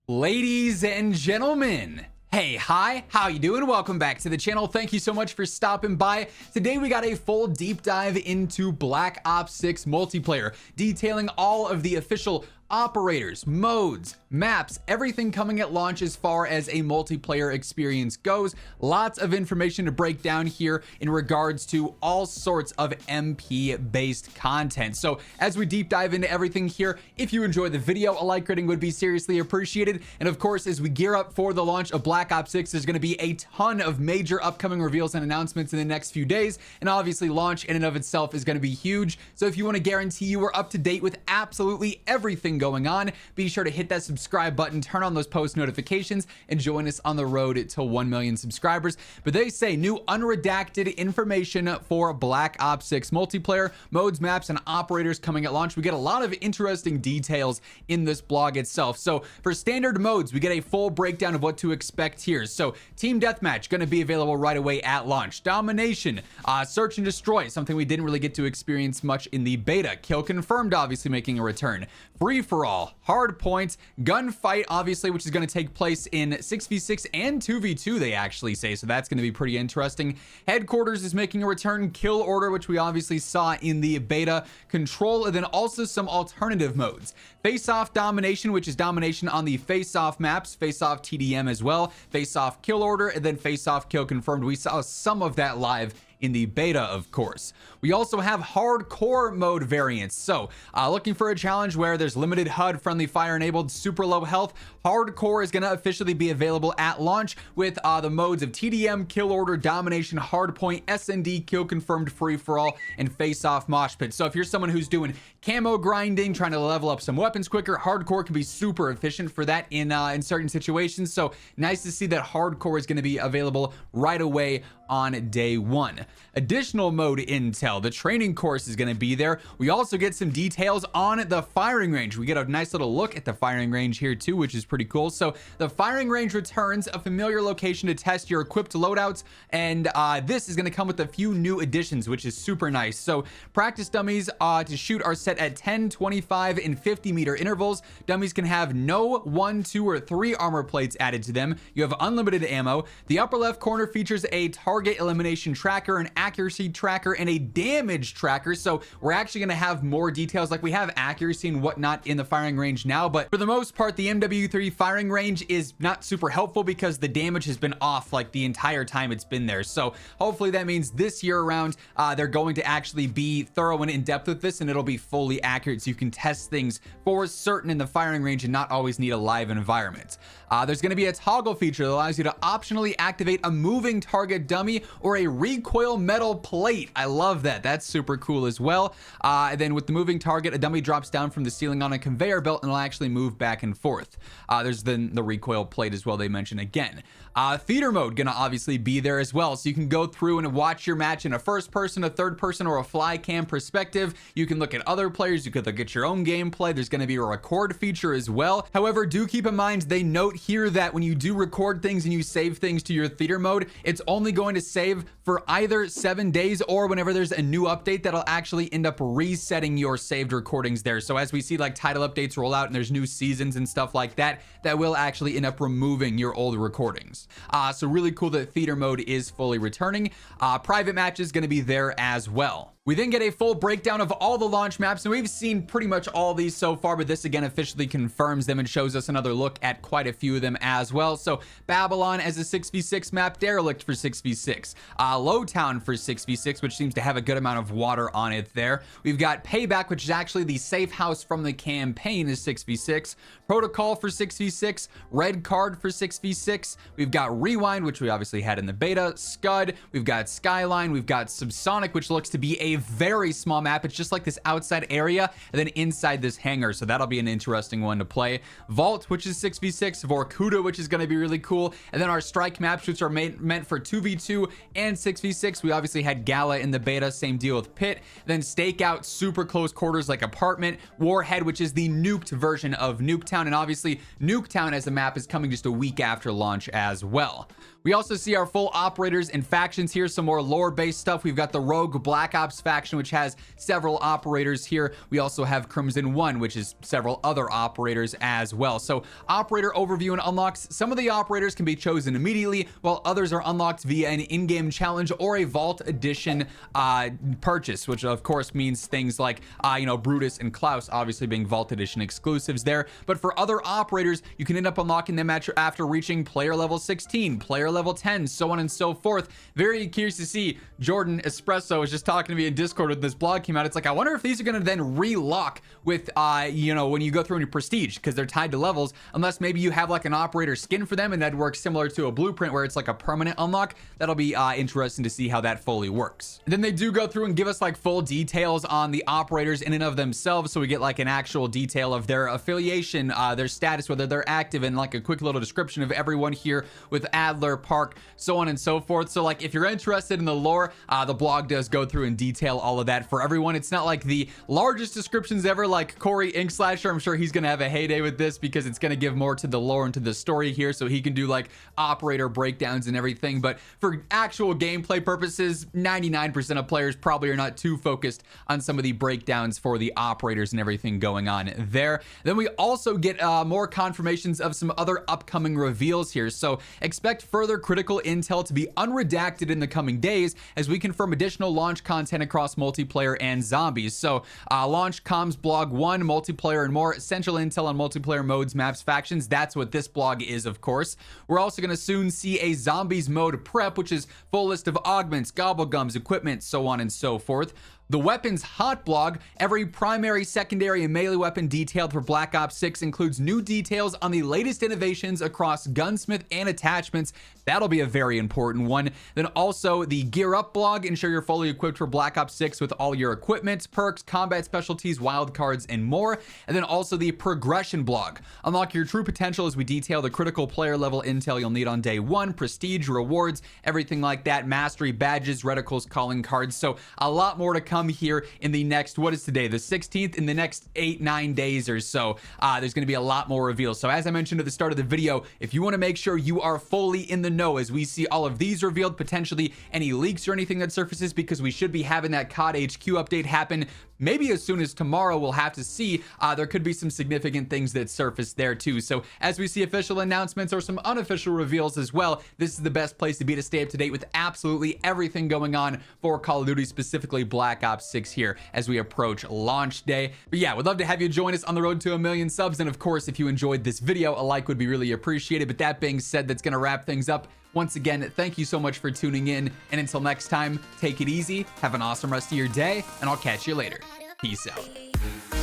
Ladies and gentlemen, hey, hi, how you doing? Welcome back to the channel. Thank you so much for stopping by. Today we got a full deep dive into Black Ops 6 multiplayer, detailing all of the official operators, modes, maps, everything coming at launch as far as a multiplayer experience goes. Lots of information to break down here in regards to all sorts of MP based content. So as we deep dive into everything here, if you enjoy the video, a like rating would be seriously appreciated. And of course, as we gear up for the launch of Black Ops 6, there's going to be a ton of major upcoming reveals and announcements in the next few days. And obviously launch in and of itself is going to be huge. So if you want to guarantee you are up to date with absolutely everything going on, be sure to hit that subscribe button, turn on those post notifications, and join us on the road to 1 million subscribers. But they say new unredacted information for Black Ops 6 multiplayer, modes, maps, and operators coming at launch. We get a lot of interesting details in this blog itself. So for standard modes, we get a full breakdown of what to expect here. So team deathmatch going to be available right away at launch. Domination, search and destroy, something we didn't really get to experience much in the beta. Kill confirmed, obviously making a return. Free for all, hard points, gunfight, obviously, which is going to take place in 6v6 and 2v2, they actually say, so that's going to be pretty interesting. Headquarters is making a return. Kill order, which we obviously saw in the beta. Control, and then also some alternative modes. Face-off domination, which is domination on the face-off maps, face-off TDM as well, face-off kill order, and then face-off kill confirmed. We saw some of that live in the beta, of course. We also have hardcore mode variants. So looking for a challenge where there's limited HUD, friendly fire enabled, super low health. Hardcore is going to officially be available at launch with the modes of TDM, kill order, domination, hardpoint, SND, kill confirmed, free for all, and face off mosh pit. So if you're someone who's doing camo grinding, trying to level up some weapons quicker, hardcore can be super efficient for that in certain situations. So nice to see that hardcore is going to be available right away on day one. Additional mode intel, the training course is going to be there. We also get some details on the firing range. We get a nice little look at the firing range here too, which is pretty cool. So the firing range returns, a familiar location to test your equipped loadouts, and this is going to come with a few new additions, which is super nice. So practice dummies to shoot are set at 10, 25, and 50 meter intervals. Dummies can have no 1, 2, or 3 armor plates added to them. You have unlimited ammo. The upper left corner features a target elimination tracker, an accuracy tracker, and a damage tracker. So we're actually going to have more details, like we have accuracy and whatnot in the firing range now, but for the most part the MW3 firing range is not super helpful because the damage has been off like the entire time it's been there. So hopefully that means this year around they're going to actually be thorough and in depth with this, and it'll be fully accurate so you can test things for certain in the firing range and not always need a live environment. There's going to be a toggle feature that allows you to optionally activate a moving target dummy or a recoil metal plate. I love that. That's super cool as well. And then with the moving target, a dummy drops down from the ceiling on a conveyor belt and will actually move back and forth. There's then the recoil plate as well, they mention again. Theater mode gonna obviously be there as well, so you can go through and watch your match in a first person, a third person, or a fly cam perspective. You can look at other players, you could look at your own gameplay. There's gonna be a record feature as well. However, do keep in mind, they note here that when you do record things and you save things to your theater mode, it's only going to save for either 7 days or whenever there's a new update that'll actually end up resetting your saved recordings there. So as we see like title updates roll out and there's new seasons and stuff like that, that will actually end up removing your old recordings. So really cool that theater mode is fully returning. Private match is going to be there as well. We then get a full breakdown of all the launch maps, and we've seen pretty much all these so far, but this again officially confirms them and shows us another look at quite a few of them as well. So Babylon as a 6v6 map, Derelict for 6v6, Lowtown for 6v6, which seems to have a good amount of water on it there. We've got Payback, which is actually the safe house from the campaign, is 6v6, Protocol for 6v6, Red Card for 6v6, we've got Rewind, which we obviously had in the beta, Scud, we've got Skyline, we've got Subsonic, which looks to be a very small map. It's just like this outside area and then inside this hangar, so that'll be an interesting one to play. Vault, which is 6v6, Vorkuta, which is going to be really cool, and then our strike maps, which are meant for 2v2 and 6v6. We obviously had Gala in the beta, same deal with Pit. Then Stakeout, super close quarters like Apartment, Warhead, which is the nuked version of Nuketown, and obviously Nuketown as a map is coming just a week after launch as well. We also see our full operators and factions here, some more lore-based stuff. We've got the Rogue Black Ops faction, which has several operators here. We also have Crimson 1, which is several other operators as well. So operator overview and unlocks. Some of the operators can be chosen immediately, while others are unlocked via an in-game challenge or a Vault Edition purchase, which of course means things like, Brutus and Klaus obviously being Vault Edition exclusives there. But for other operators, you can end up unlocking them after reaching player level 16, player level 10, so on and so forth. Very curious to see. Jordan Espresso was just talking to me in Discord when this blog came out. It's like, I wonder if these are going to then relock with, when you go through into prestige, because they're tied to levels, unless maybe you have like an operator skin for them, and that works similar to a blueprint where it's like a permanent unlock. That'll be interesting to see how that fully works. And then they do go through and give us like full details on the operators in and of themselves, so we get like an actual detail of their affiliation, their status, whether they're active, and like a quick little description of everyone here with Adler, Park, so on and so forth. So like if you're interested in the lore, the blog does go through and detail all of that for everyone. It's not like the largest descriptions ever, like Corey Inkslasher. I'm sure he's gonna have a heyday with this because it's gonna give more to the lore and to the story here, so he can do like operator breakdowns and everything. But for actual gameplay purposes, 99% of players probably are not too focused on some of the breakdowns for the operators and everything going on there. Then we also get more confirmations of some other upcoming reveals here. So expect further critical intel to be unredacted in the coming days as we confirm additional launch content across multiplayer and zombies. So launch comms blog 1, multiplayer and more, essential intel on multiplayer modes, maps, factions. That's what this blog is, of course. We're also going to soon see a zombies mode prep, which is full list of augments, gobblegums, equipment, so on and so forth. The weapons hot blog, every primary, secondary, and melee weapon detailed for Black Ops 6 includes new details on the latest innovations across gunsmith and attachments. That'll be a very important one. Then also the gear up blog, ensure you're fully equipped for Black Ops 6 with all your equipment, perks, combat specialties, wildcards, and more. And then also the progression blog, unlock your true potential as we detail the critical player level intel you'll need on day 1, prestige, rewards, everything like that, mastery, badges, reticles, calling cards. So a lot more to come here in the next, what is today, the 16th, in the next 8-9 days or so. There's going to be a lot more reveals. So as I mentioned at the start of the video, if you want to make sure you are fully in the know as we see all of these revealed, potentially any leaks or anything that surfaces, because we should be having that COD HQ update happen maybe as soon as tomorrow. We'll have to see. There could be some significant things that surface there too. So as we see official announcements or some unofficial reveals as well, this is the best place to be to stay up to date with absolutely everything going on for Call of Duty, specifically Black Ops 6 here as we approach launch day. But yeah, we'd love to have you join us on the road to 1 million subs. And of course, if you enjoyed this video, a like would be really appreciated. But that being said, that's going to wrap things up. Once again, thank you so much for tuning in. And until next time, take it easy, have an awesome rest of your day, and I'll catch you later. Peace out.